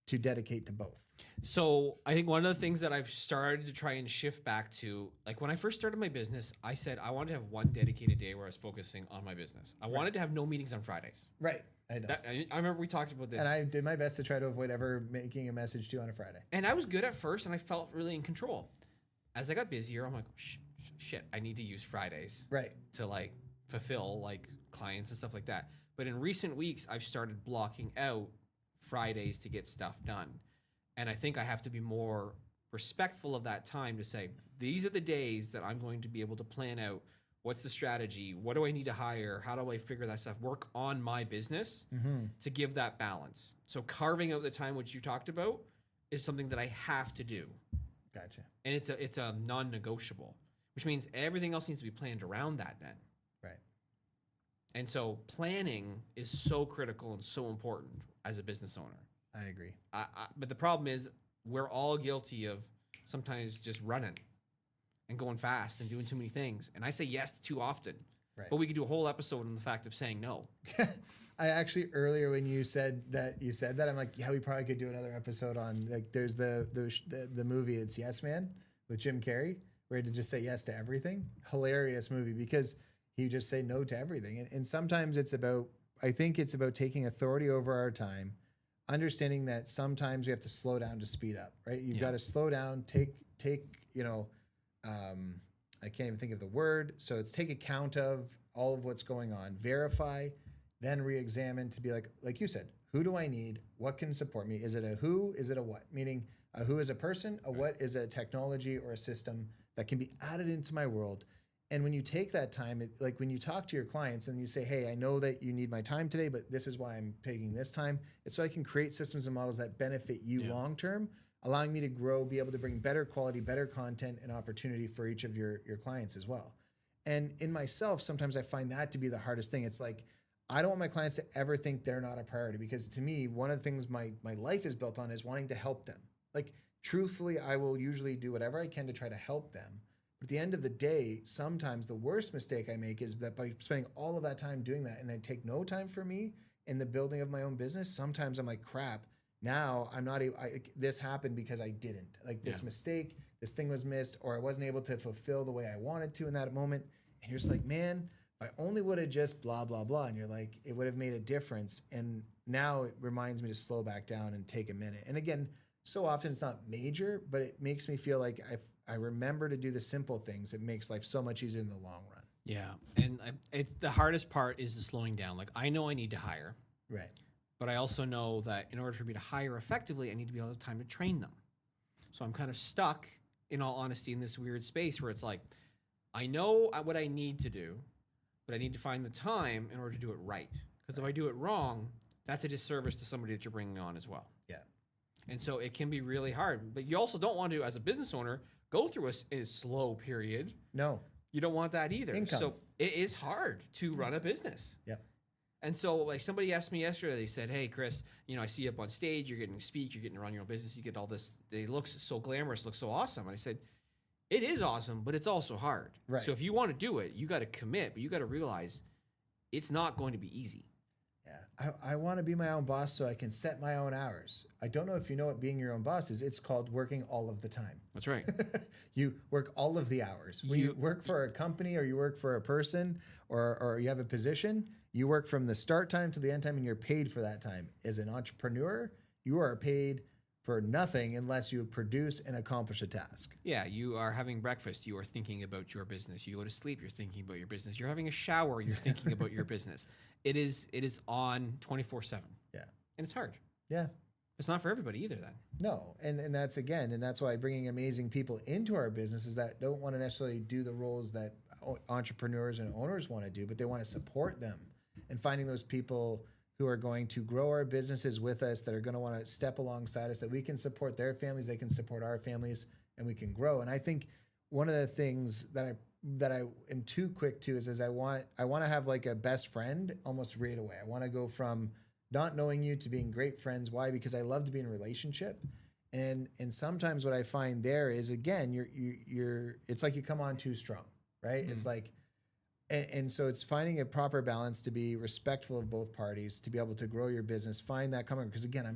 to dedicate to both? So I think one of the things that I've started to try and shift back to, like when I first started my business, I said I wanted to have one dedicated day where I was focusing on my business. I wanted to have no meetings on Fridays. Right. I know. I remember we talked about this. And I did my best to try to avoid ever making a message to you on a Friday. And I was good at first, and I felt really in control. As I got busier, I'm like, shit, I need to use Fridays. Right. To like fulfill like clients and stuff like that. But in recent weeks, I've started blocking out Fridays to get stuff done. And I think I have to be more respectful of that time to say, these are the days that I'm going to be able to plan out what's the strategy, what do I need to hire, how do I figure that stuff, work on my business to give that balance. So carving out the time which you talked about is something that I have to do. Gotcha. And it's a non-negotiable, which means everything else needs to be planned around that then. Right. And so planning is so critical and so important as a business owner. I agree. But the problem is we're all guilty of sometimes just running and going fast and doing too many things. And I say yes too often. Right. But we could do a whole episode on the fact of saying no. I actually, earlier when you said that, I'm like, yeah, we probably could do another episode on, like, there's the movie, it's Yes Man with Jim Carrey, where he had to just say yes to everything. Hilarious movie because he just say no to everything. And sometimes I think it's about taking authority over our time, understanding that sometimes we have to slow down to speed up, right? You've got to slow down, take, I can't even think of the word. So it's take account of all of what's going on, verify, then re-examine to be like you said, who do I need? What can support me? Is it a who? Is it a what? Meaning a who is a person, a what is a technology or a system that can be added into my world. And when you take that time, like when you talk to your clients and you say, hey, I know that you need my time today, but this is why I'm taking this time. It's so I can create systems and models that benefit you long-term, allowing me to grow, be able to bring better quality, better content and opportunity for each of your clients as well. And in myself, sometimes I find that to be the hardest thing. It's like, I don't want my clients to ever think they're not a priority, because to me, one of the things my life is built on is wanting to help them. Like, truthfully, I will usually do whatever I can to try to help them. But at the end of the day, sometimes the worst mistake I make is that by spending all of that time doing that and I take no time for me in the building of my own business, sometimes I'm like, crap, now I'm not able, this happened because I didn't. Like this mistake, this thing was missed, or I wasn't able to fulfill the way I wanted to in that moment. And you're just like, man, if I only would have just blah, blah, blah. And you're like, it would have made a difference. And now it reminds me to slow back down and take a minute. And again, so often it's not major, but it makes me feel like I remember to do the simple things. It makes life so much easier in the long run. Yeah. And it's the hardest part is the slowing down. Like, I know I need to hire. Right. But I also know that in order for me to hire effectively, I need to be able to have time to train them. So I'm kind of stuck, in all honesty, in this weird space where it's like, I know what I need to do, but I need to find the time in order to do it right. Because if I do it wrong, that's a disservice to somebody that you're bringing on as well. Yeah. And so it can be really hard. But you also don't want to, as a business owner, go through a slow period. No. You don't want that either. Income. So it is hard to run a business. Yep. And so, like, somebody asked me yesterday, they said, "Hey, Chris, you know, I see you up on stage, you're getting to speak, you're getting to run your own business, you get all this, it looks so glamorous, looks so awesome." And I said, it is awesome, but it's also hard. Right. So if you want to do it, you got to commit, but you got to realize it's not going to be easy. Yeah. I want to be my own boss so I can set my own hours. I don't know if you know what being your own boss is. It's called working all of the time. That's right. You work all of the hours. When you work for a company or you work for a person or you have a position, you work from the start time to the end time and you're paid for that time. As an entrepreneur, you are paid for nothing unless you produce and accomplish a task. Yeah, you are having breakfast, you are thinking about your business. You go to sleep, you're thinking about your business. You're having a shower, you're thinking about your business. It is on 24/7. Yeah. And it's hard. Yeah. It's not for everybody either then. No. And that's why bringing amazing people into our business is that don't want to necessarily do the roles that entrepreneurs and owners want to do, but they want to support them and finding those people who are going to grow our businesses with us, that are going to want to step alongside us, that we can support their families, they can support our families, and we can grow. And I think one of the things that I am too quick to is I want to have like a best friend almost right away. I want to go from not knowing you to being great friends. Why? Because I love to be in a relationship. And sometimes what I find there is, again, you're it's like you come on too strong, right? Mm-hmm. It's like, and so it's finding a proper balance to be respectful of both parties, to be able to grow your business, find that common. Because again,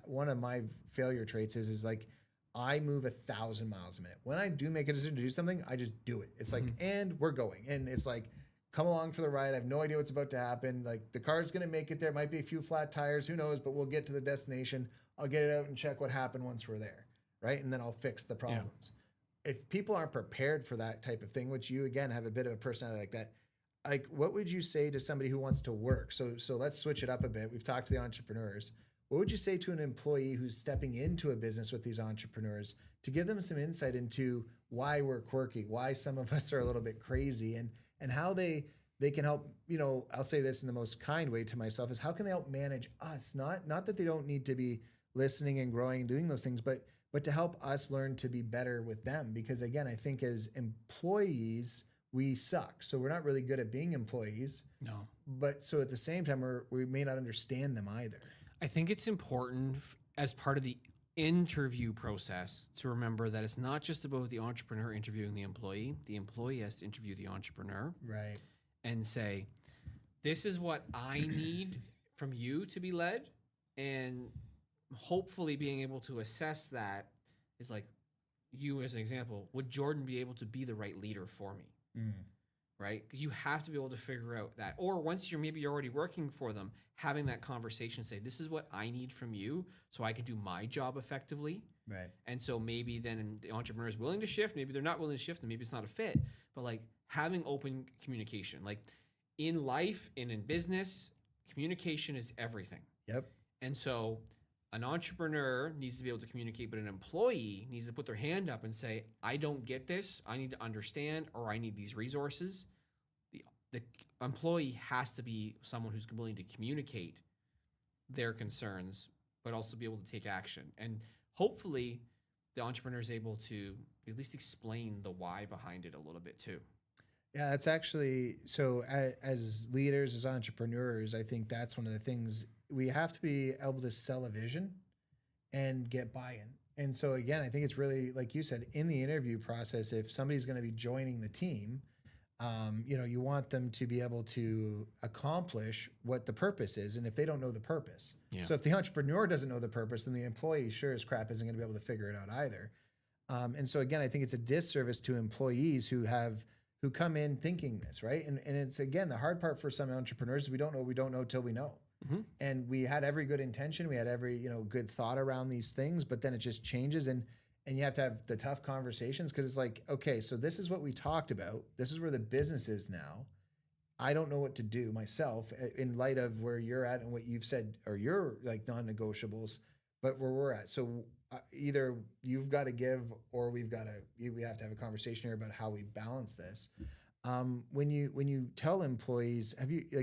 one of my failure traits is like, I move 1,000 miles a minute. When I do make a decision to do something, I just do it. It's like, and we're going. And it's like, come along for the ride. I have no idea what's about to happen. Like, the car's going to make it there. Might be a few flat tires, who knows, but we'll get to the destination. I'll get it out and check what happened once we're there, right? And then I'll fix the problems. Yeah. If people aren't prepared for that type of thing, which you, again, have a bit of a personality like that, like, what would you say to somebody who wants to work? So let's switch it up a bit. We've talked to the entrepreneurs. What would you say to an employee who's stepping into a business with these entrepreneurs to give them some insight into why we're quirky, why some of us are a little bit crazy, and how they can help, you know, I'll say this in the most kind way to myself, is how can they help manage us? Not that they don't need to be listening and growing and doing those things, but to help us learn to be better with them. Because again, I think as employees, we suck. So we're not really good at being employees. No. But so at the same time, we may not understand them either. I think it's important as part of the interview process to remember that it's not just about the entrepreneur interviewing the employee. The employee has to interview the entrepreneur. Right. And say, this is what I need from you to be led. And hopefully being able to assess that is like, you as an example, would Jordan be able to be the right leader for me? Right? Because you have to be able to figure out that. Or once you're already working for them, having that conversation, say, this is what I need from you so I can do my job effectively. Right. And so maybe then the entrepreneur is willing to shift. Maybe they're not willing to shift, and maybe it's not a fit. But like having open communication, like in life and in business, communication is everything. Yep. And so an entrepreneur needs to be able to communicate, but an employee needs to put their hand up and say, I don't get this. I need to understand, or I need these resources. The employee has to be someone who's willing to communicate their concerns, but also be able to take action. And hopefully the entrepreneur is able to at least explain the why behind it a little bit too. Yeah, that's actually, so as leaders, as entrepreneurs, I think that's one of the things we have to be able to sell a vision and get buy-in. And so again, I think it's really, like you said, in the interview process, if somebody's going to be joining the team, you know, you want them to be able to accomplish what the purpose is. And if they don't know the purpose, so if the entrepreneur doesn't know the purpose, then the employee sure as crap isn't going to be able to figure it out either. And so again, I think it's a disservice to employees who come in thinking this, right? And it's, again, the hard part for some entrepreneurs is we don't know till we know. Mm-hmm. And we had every good intention, we had every, you know, good thought around these things, but then it just changes, and you have to have the tough conversations, because it's like, okay, so this is what we talked about. This is where the business is now. I don't know what to do myself in light of where you're at and what you've said are your like non-negotiables, but where we're at. So either you've got to give, or we have to have a conversation here about how we balance this. When you tell employees,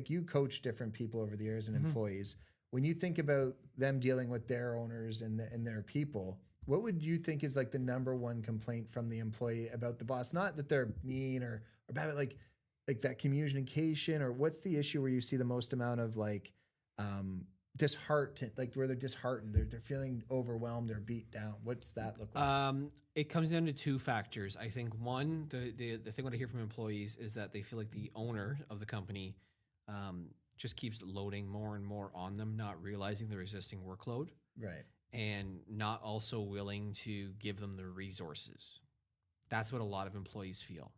you coach different people over the years and employees, when you think about them dealing with their owners and their people, what would you think is like the number one complaint from the employee about the boss? Not that they're mean or about like that communication, or what's the issue where you see the most amount of like disheartened, like where they're disheartened, they're feeling overwhelmed, they're beat down? What's that look like? It comes down to two factors. I think one, the thing what I hear from employees is that they feel like the owner of the company just keeps loading more and more on them, not realizing their existing workload, Right. and not also willing to give them the resources. That's what a lot of employees feel.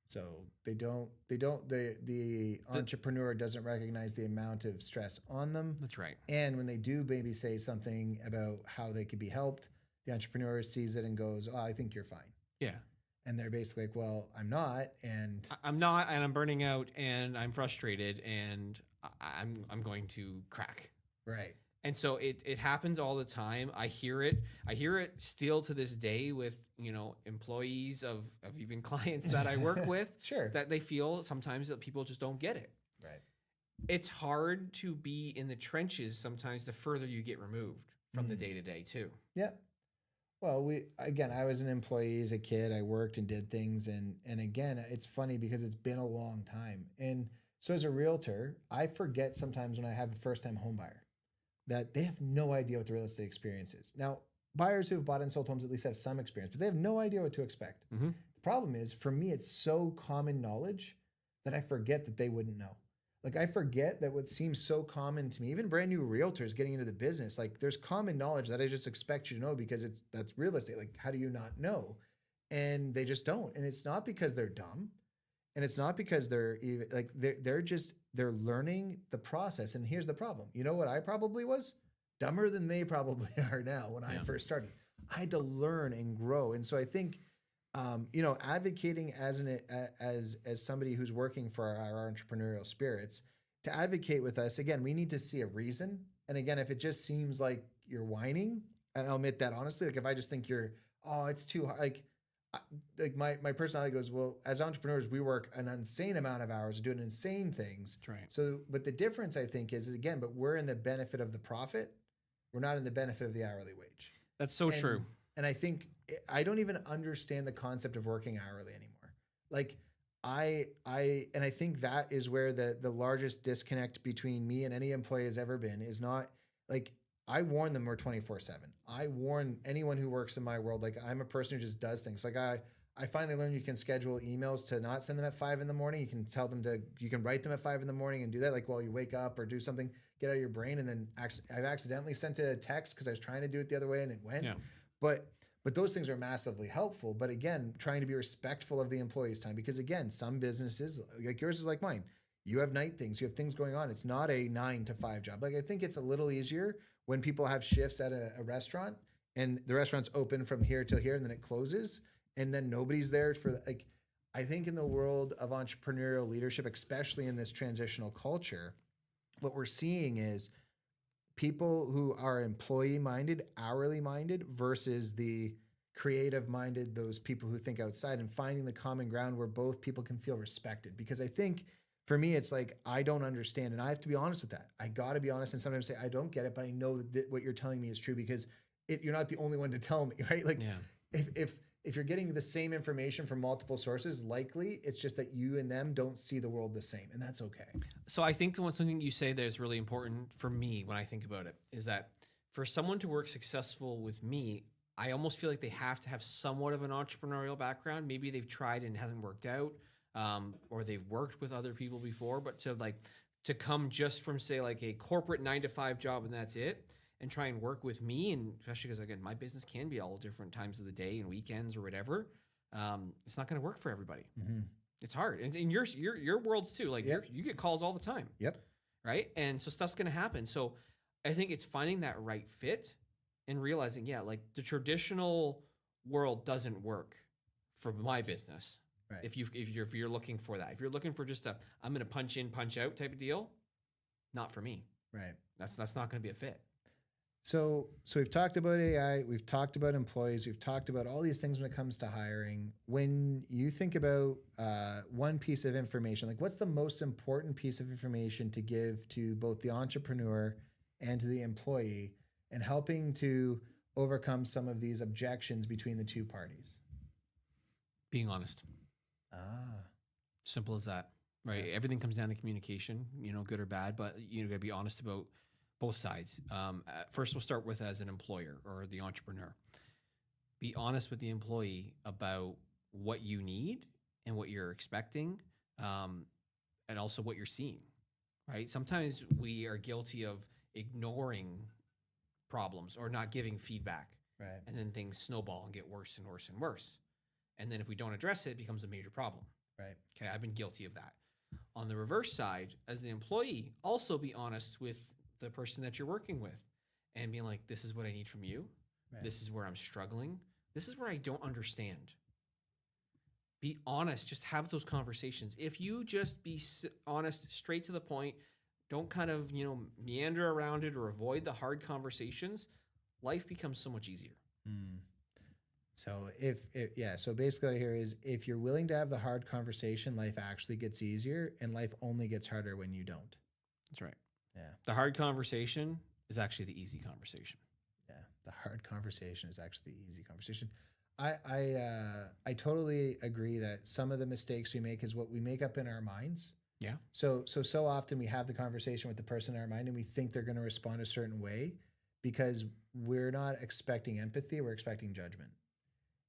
So the entrepreneur doesn't recognize the amount of stress on them. That's right. And when they do maybe say something about how they could be helped, the entrepreneur sees it and goes, "Oh, I think you're fine." Yeah. And they're basically like, "Well, I'm not." And I'm not, and I'm burning out, and I'm frustrated, and I'm going to crack. right. And so it happens all the time. I hear it. I hear it still to this day with, employees of even clients that I work with. Sure. That they feel sometimes that people just don't get it. Right. It's hard to be in the trenches sometimes the further you get removed from the day to day too. Yeah. Well, I was an employee as a kid. I worked and did things, and again, it's funny because it's been a long time. And so as a realtor, I forget sometimes when I have a first-time home buyer that they have no idea what the real estate experience is. Now, buyers who have bought and sold homes at least have some experience, but they have no idea what to expect. Mm-hmm. The problem is, for me, it's so common knowledge that I forget that they wouldn't know. Like, I forget that what seems so common to me, even brand new realtors getting into the business, like there's common knowledge that I just expect you to know because that's real estate. Like, how do you not know? And they just don't. And it's not because they're dumb. And it's not because they're even like they're learning the process. And here's the problem. You know what I probably was? Dumber than they probably are now when I first started. I had to learn and grow. And so I think advocating as somebody who's working for our entrepreneurial spirits, to advocate with us, again, we need to see a reason. And again, if it just seems like you're whining, and I'll admit that honestly, like if I just think it's too hard, like my personality goes, well, as entrepreneurs, we work an insane amount of hours doing insane things. That's right. So, but the difference I think is again, but we're in the benefit of the profit. We're not in the benefit of the hourly wage. That's so true. And I think I don't even understand the concept of working hourly anymore. Like I think that is where the largest disconnect between me and any employee has ever been, is not like, I warn them we're 24/7. I warn anyone who works in my world, like I'm a person who just does things. Like I finally learned you can schedule emails to not send them at 5 a.m. You can tell them you can write them at 5 a.m. and do that. Like while you wake up or do something, get out of your brain. And then I've accidentally sent a text because I was trying to do it the other way and it went. Yeah. But those things are massively helpful. But again, trying to be respectful of the employee's time, because again, some businesses like yours is like mine. You have night things, you have things going on. It's not a 9 to 5 job. Like I think it's a little easier when people have shifts at a restaurant and the restaurant's open from here till here and then it closes and then nobody's there for like, I think in the world of entrepreneurial leadership, especially in this transitional culture, what we're seeing is people who are employee minded, hourly minded versus the creative minded, those people who think outside, and finding the common ground where both people can feel respected. Because I think for me, it's like, I don't understand. And I have to be honest with that. I got to be honest and sometimes say, I don't get it, but I know that what you're telling me is true because you're not the only one to tell me, right? Like if you're getting the same information from multiple sources, likely it's just that you and them don't see the world the same, and that's okay. So I think something you say there is really important for me when I think about it, is that for someone to work successful with me, I almost feel like they have to have somewhat of an entrepreneurial background. Maybe they've tried and it hasn't worked out. Or they've worked with other people before, but to come just from say like a corporate 9 to 5 job and that's it, and try and work with me, and especially because again, my business can be all different times of the day and weekends or whatever. It's not going to work for everybody. Mm-hmm. It's hard, and in your worlds too. Like you get calls all the time. Yep. Right, and so stuff's going to happen. So I think it's finding that right fit and realizing, like the traditional world doesn't work for my business. Right. If you're looking for that, if you're looking for just I'm going to punch in, punch out type of deal, not for me. Right. That's not going to be a fit. So we've talked about AI, we've talked about employees, we've talked about all these things when it comes to hiring. When you think about one piece of information, like what's the most important piece of information to give to both the entrepreneur and to the employee, and helping to overcome some of these objections between the two parties? Being honest. Simple as that, right? Yeah. Everything comes down to communication, good or bad, but you got to be honest about both sides. First, we'll start with as an employer or the entrepreneur. Be honest with the employee about what you need and what you're expecting, and also what you're seeing, right? Sometimes we are guilty of ignoring problems or not giving feedback. Right. And then things snowball and get worse and worse and worse. And then if we don't address it, it becomes a major problem. Right. Okay, I've been guilty of that. On the reverse side, as the employee, also be honest with the person that you're working with and being like, this is what I need from you. Right. This is where I'm struggling. This is where I don't understand. Be honest. Just have those conversations. If you just be honest, straight to the point, don't kind of, meander around it or avoid the hard conversations, life becomes so much easier. So so basically what I hear is if you're willing to have the hard conversation, life actually gets easier, and life only gets harder when you don't. That's right. Yeah. The hard conversation is actually the easy conversation. Yeah. The hard conversation is actually the easy conversation. I totally agree that some of the mistakes we make is what we make up in our minds. Yeah. So often we have the conversation with the person in our mind and we think they're going to respond a certain way because we're not expecting empathy, we're expecting judgment.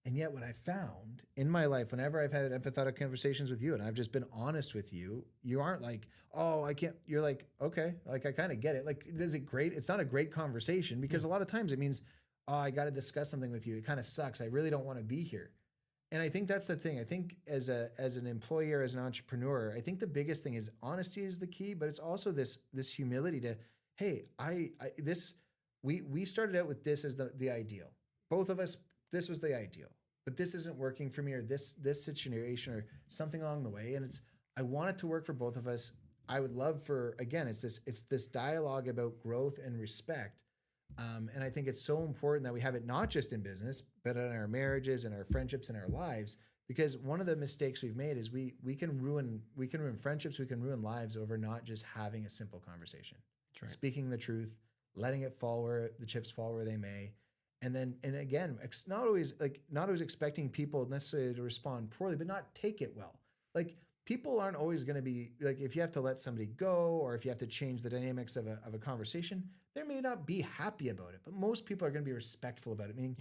And yet what I found in my life, whenever I've had empathetic conversations with you and I've just been honest with you, you aren't like, oh, I can't, you're like, okay, like I kind of get it. Like, is it great? It's not a great conversation because a lot of times it means, oh, I got to discuss something with you. It kind of sucks. I really don't want to be here. And I think that's the thing. I think as an employer, as an entrepreneur, I think the biggest thing is honesty is the key, but it's also this humility to, hey, we started out with this as the ideal. Both of us, this was the ideal, but this isn't working for me, or this situation or something along the way. And I want it to work for both of us. I would love for, again, it's this dialogue about growth and respect. And I think it's so important that we have it not just in business, but in our marriages and our friendships and our lives, because one of the mistakes we've made is we can ruin friendships, we can ruin lives over not just having a simple conversation. That's right. Speaking the truth, letting it fall where the chips fall where they may. And again, not always expecting people necessarily to respond poorly, but not take it well. Like, people aren't always going to be like, if you have to let somebody go or if you have to change the dynamics of a conversation, they may not be happy about it, but most people are going to be respectful about it. Meaning,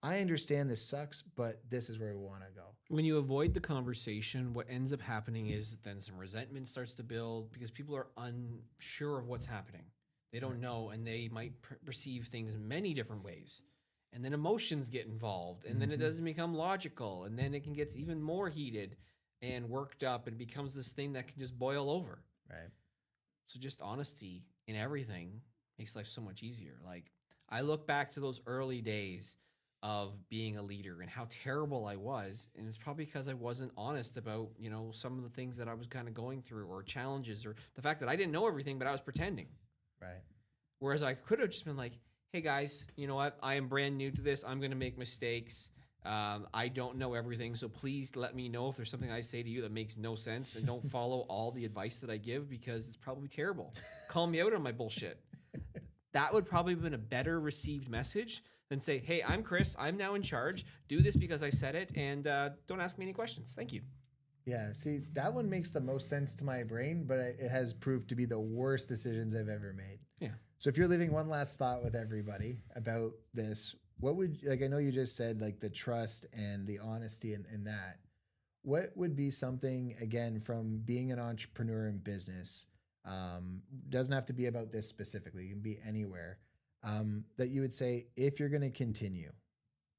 I understand this sucks, but this is where we want to go. When you avoid the conversation, what ends up happening is then some resentment starts to build because people are unsure of what's happening. They don't know, and they might perceive things in many different ways. And then emotions get involved, and then it doesn't become logical, and then it can get even more heated and worked up and becomes this thing that can just boil over. Right. So just honesty in everything makes life so much easier. Like, I look back to those early days of being a leader and how terrible I was, and it's probably because I wasn't honest about, some of the things that I was kind of going through, or challenges, or the fact that I didn't know everything, but I was pretending. Right. Whereas I could have just been like, hey guys, you know what? I am brand new to this. I'm going to make mistakes. I don't know everything. So please let me know if there's something I say to you that makes no sense, and don't follow all the advice that I give because it's probably terrible. Call me out on my bullshit. That would probably have been a better received message than say, hey, I'm Chris. I'm now in charge. Do this because I said it, and don't ask me any questions. Thank you. Yeah. See, that one makes the most sense to my brain, but it has proved to be the worst decisions I've ever made. Yeah. So if you're leaving one last thought with everybody about this, what would, like, I know you just said like the trust and the honesty in that, what would be something, again, from being an entrepreneur in business, doesn't have to be about this specifically, it can be anywhere, that you would say, if you're going to continue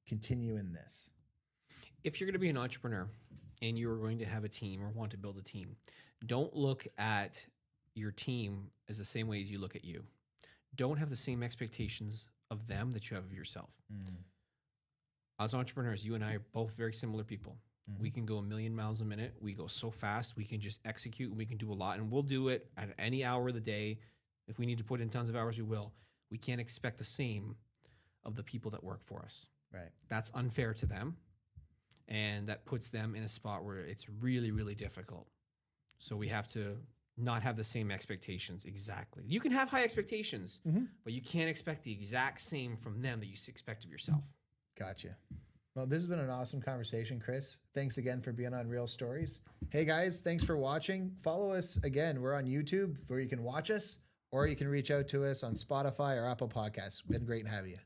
in this? If you're going to be an entrepreneur and you're going to have a team or want to build a team, don't look at your team as the same way as you look at you. Don't have the same expectations of them that you have of yourself. As entrepreneurs, you and I are both very similar people. We can go 1,000,000 miles a minute. We go so fast. We can just execute, and we can do a lot, and we'll do it at any hour of the day. If we need to put in tons of hours, we will. We can't expect the same of the people that work for us. Right. That's unfair to them, and that puts them in a spot where it's really, really difficult. So we have to not have the same expectations exactly. You can have high expectations, but you can't expect the exact same from them that you expect of yourself. Gotcha. Well, this has been an awesome conversation, Chris. Thanks again for being on Real Stories. Hey guys, thanks for watching. Follow us again. We're on YouTube where you can watch us, or you can reach out to us on Spotify or Apple Podcasts. Been great having you.